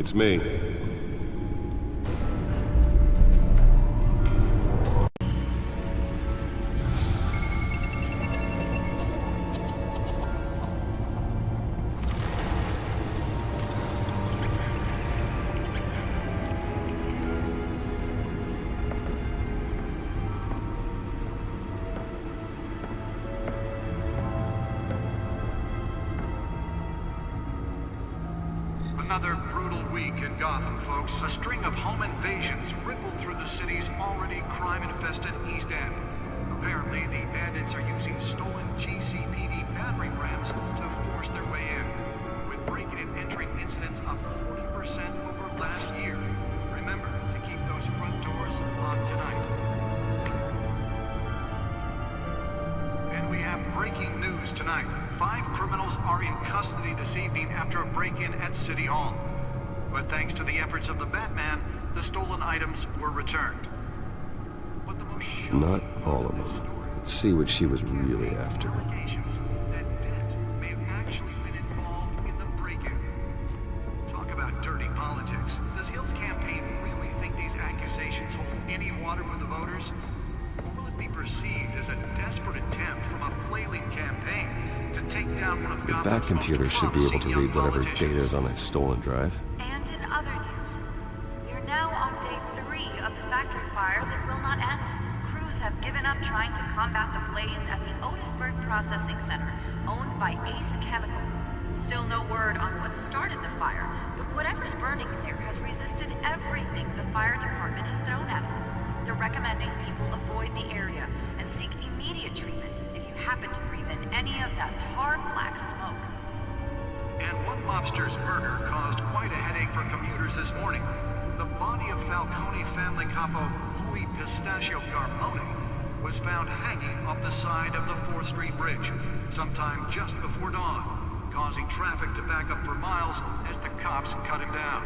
It's me. Another brutal week in Gotham, folks. A string of home invasions rippled through the city's already crime-infested East End. Apparently, the bandits are using stolen GCPD battering rams to force their way in, with breaking and entering incidents up 40% over last year. Remember to keep those front doors locked tonight. And we have breaking news tonight. 5 criminals are in custody this evening after a break-in at City Hall. But thanks to the efforts of the Batman, the stolen items were returned. But the most Not all of them. Let's see what she was really after. allegations that Dent may have actually been involved in the break-in. Talk about dirty politics. Does Hill's campaign really think these accusations hold any water with the voters? Or will it be perceived as a desperate attempt from a flailing campaign to take down one of The Gotham's Bat computer most should be able to promising young read whatever data politicians? is on that stolen drive. And in other news, you're now on day 3 of the factory fire that will not end. Crews have given up trying to combat the blaze at the Otisburg Processing Center, owned by Ace Chemical. Still no word on what started the fire, but whatever's burning in there has resisted everything the fire department has thrown at it. They're recommending people avoid the area and seek immediate treatment if you happen to breathe in any of that tar black smoke. And one mobster's murder caused quite a headache for commuters this morning. The body of Falcone family capo Louis Pistachio Garmone was found hanging off the side of the 4th Street Bridge sometime just before dawn, causing traffic to back up for miles as the cops cut him down.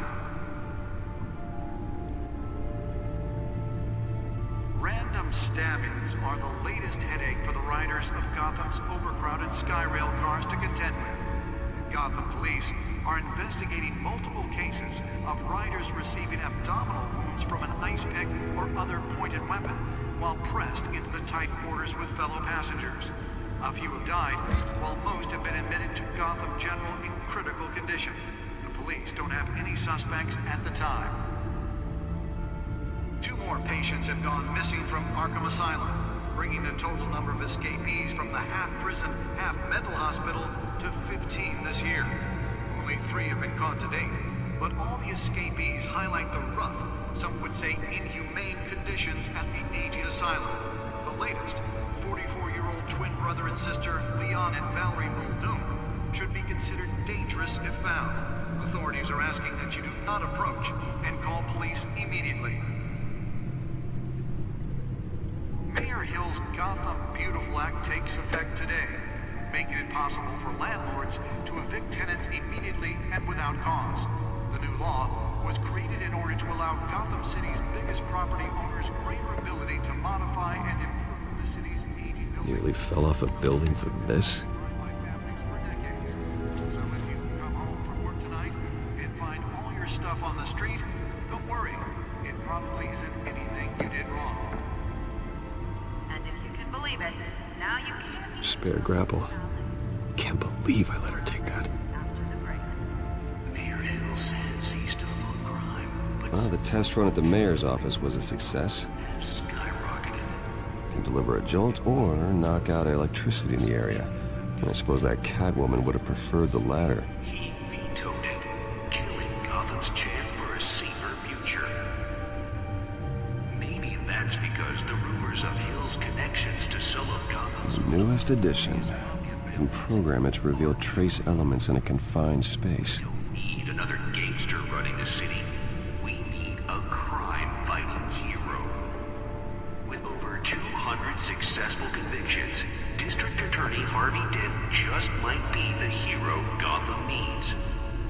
Random stabbings are the latest headache for the riders of Gotham's overcrowded Skyrail cars to contend with. Gotham police are investigating multiple cases of riders receiving abdominal wounds from an ice pick or other pointed weapon while pressed into the tight quarters with fellow passengers. A few have died, while most have been admitted to Gotham General in critical condition. The police don't have any suspects at the time. 2 more patients have gone missing from Arkham Asylum, bringing the total number of escapees from the half-prison, half-mental hospital to 15 this year. Only 3 have been caught to date, but all the escapees highlight the rough, some would say inhumane conditions at the aging asylum. The latest, 44-year-old twin brother and sister Leon and Valerie Muldoon, should be considered dangerous if found. Authorities are asking that you do not approach and call police immediately. Mayor Hill's Gotham Beautiful Act takes effect today, making it possible for landlords to evict tenants immediately and without cause. The new law was created in order to allow Gotham City's biggest property owners greater ability to modify and improve the city's aging buildings. Nearly fell off a building for this. By families for decades. So if you come home from work tonight and find all your stuff on the street, don't worry. It probably isn't anything you did wrong. And if you can believe it, now you can't be Spare grapple. Can't believe I let her take that. after the break. Mayor Hill says he's still on crime, but Well, the test run at the mayor's office was a success. have skyrocketed. Can deliver a jolt or knock out electricity in the area. And I suppose that Catwoman would have preferred the latter. He vetoed it, killing Gotham's chance for a safer future. Maybe that's because the rumors of Hill's connections to some of Gotham's Newest edition. Can program it to reveal trace elements in a confined space. don't need another gangster running the city. We need a crime-fighting hero. With over 200 successful convictions, District Attorney Harvey Dent just might be the hero Gotham needs.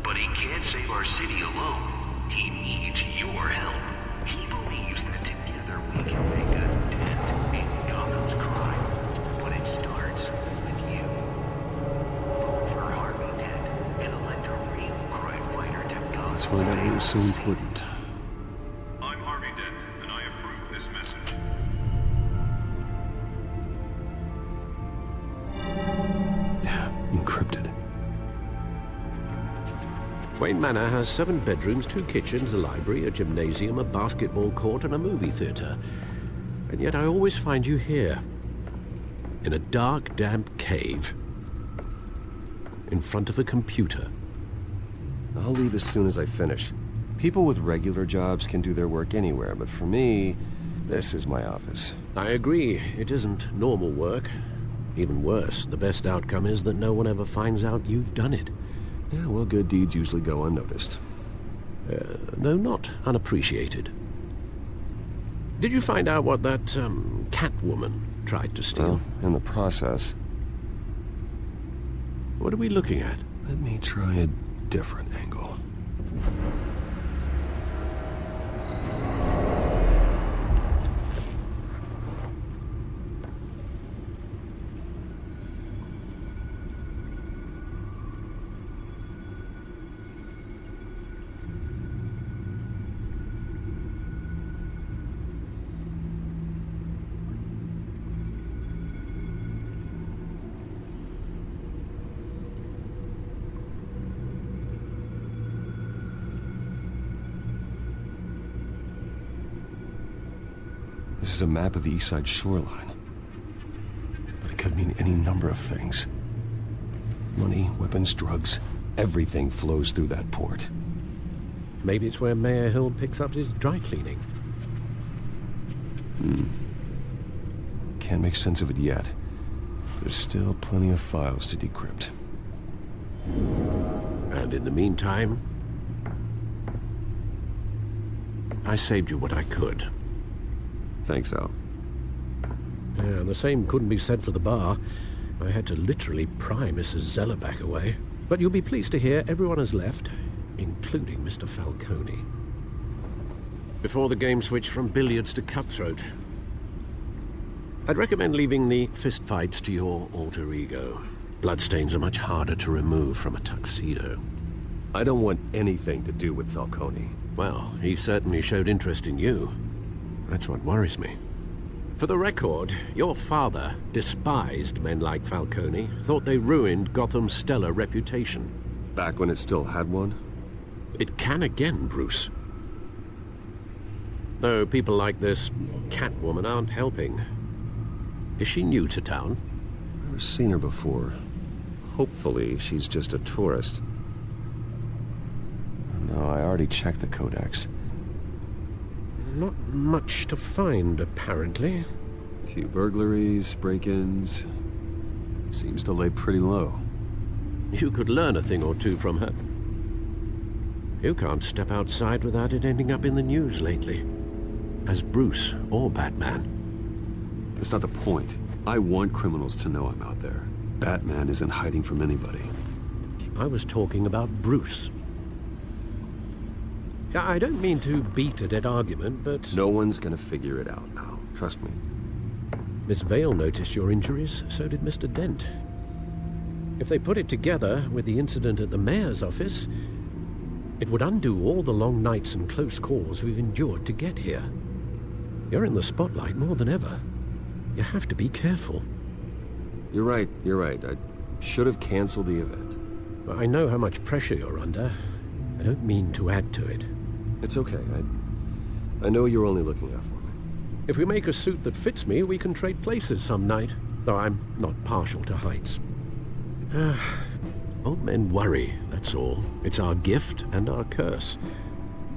But he can't save our city alone. He needs your help. He believes that together we can make a dent in Gotham's crime. But it starts with you. Vote for Harvey Dent and elect a real crime fighter to Gotham. Let's find out what was so important. I'm Harvey Dent, and I approve this message. Encrypted. Wayne Manor has 7 bedrooms, 2 kitchens, a library, a gymnasium, a basketball court, and a movie theatre. And yet I always find you here. In a dark, damp cave. In front of a computer. I'll leave as soon as I finish. People with regular jobs can do their work anywhere, but for me, this is my office. I agree. It isn't normal work. Even worse, the best outcome is that no one ever finds out you've done it. Yeah, well, good deeds usually go unnoticed. Though not unappreciated. Did you find out what that, cat woman tried to steal? Well, in the process. What are we looking at? Let me try a different angle. This is a map of the east side shoreline. But it could mean any number of things. Money, weapons, drugs, everything flows through that port. Maybe it's where Mayor Hill picks up his dry cleaning. Can't make sense of it yet. There's still plenty of files to decrypt. And in the meantime, I saved you what I could. Thanks, Al. Yeah, the same couldn't be said for the bar. I had to literally pry Mrs. Zellerback away. But you'll be pleased to hear everyone has left, including Mr. Falcone. Before the game switched from billiards to cutthroat. I'd recommend leaving the fistfights to your alter ego. Bloodstains are much harder to remove from a tuxedo. I don't want anything to do with Falcone. Well, he certainly showed interest in you. That's what worries me. For the record, your father despised men like Falcone, thought they ruined Gotham's stellar reputation. Back when it still had one? It can again, Bruce. Though people like this Catwoman aren't helping. Is she new to town? Never seen her before. Hopefully, she's just a tourist. No, I already checked the codex. Not much to find, apparently. A few burglaries, break-ins. Seems to lay pretty low. You could learn a thing or two from her. You can't step outside without it ending up in the news lately. As Bruce or Batman. That's not the point. I want criminals to know I'm out there. Batman isn't hiding from anybody. I was talking about Bruce. I don't mean to beat a dead argument, but... No one's gonna figure it out, Al. Trust me. Miss Vale noticed your injuries, so did Mr. Dent. If they put it together with the incident at the mayor's office, it would undo all the long nights and close calls we've endured to get here. You're in the spotlight more than ever. You have to be careful. You're right. I should have canceled the event. I know how much pressure you're under. I don't mean to add to it. It's okay. I know you're only looking out for me. If we make a suit that fits me, we can trade places some night. Though I'm not partial to heights. Old men worry, that's all. It's our gift and our curse.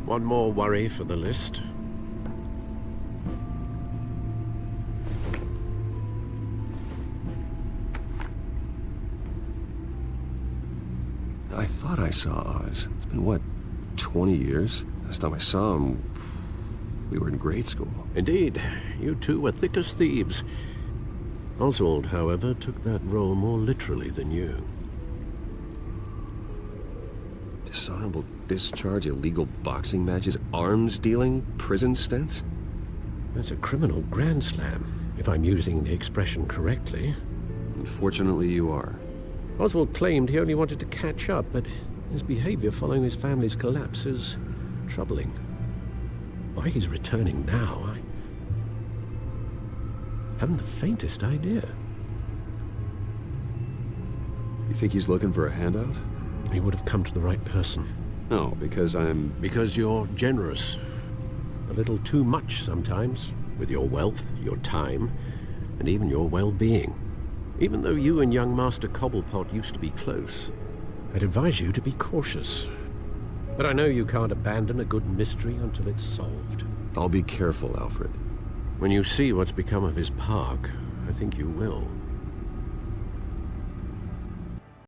One more worry for the list. I thought I saw Oz. It's been, what, 20 years? Last time I saw him, we were in grade school. Indeed. You two were thick as thieves. Oswald, however, took that role more literally than you. Dishonorable discharge, illegal boxing matches, arms dealing, prison stints? That's a criminal grand slam, if I'm using the expression correctly. Unfortunately, you are. Oswald claimed he only wanted to catch up, but His behavior following his family's collapse is troubling. Why he's returning now, I haven't the faintest idea. You think he's looking for a handout? He would have come to the right person. No, because I'm... Because you're generous. A little too much sometimes, with your wealth, your time, and even your well-being. Even though you and young Master Cobblepot used to be close, I'd advise you to be cautious. But I know you can't abandon a good mystery until it's solved. I'll be careful, Alfred. When you see what's become of his park, I think you will.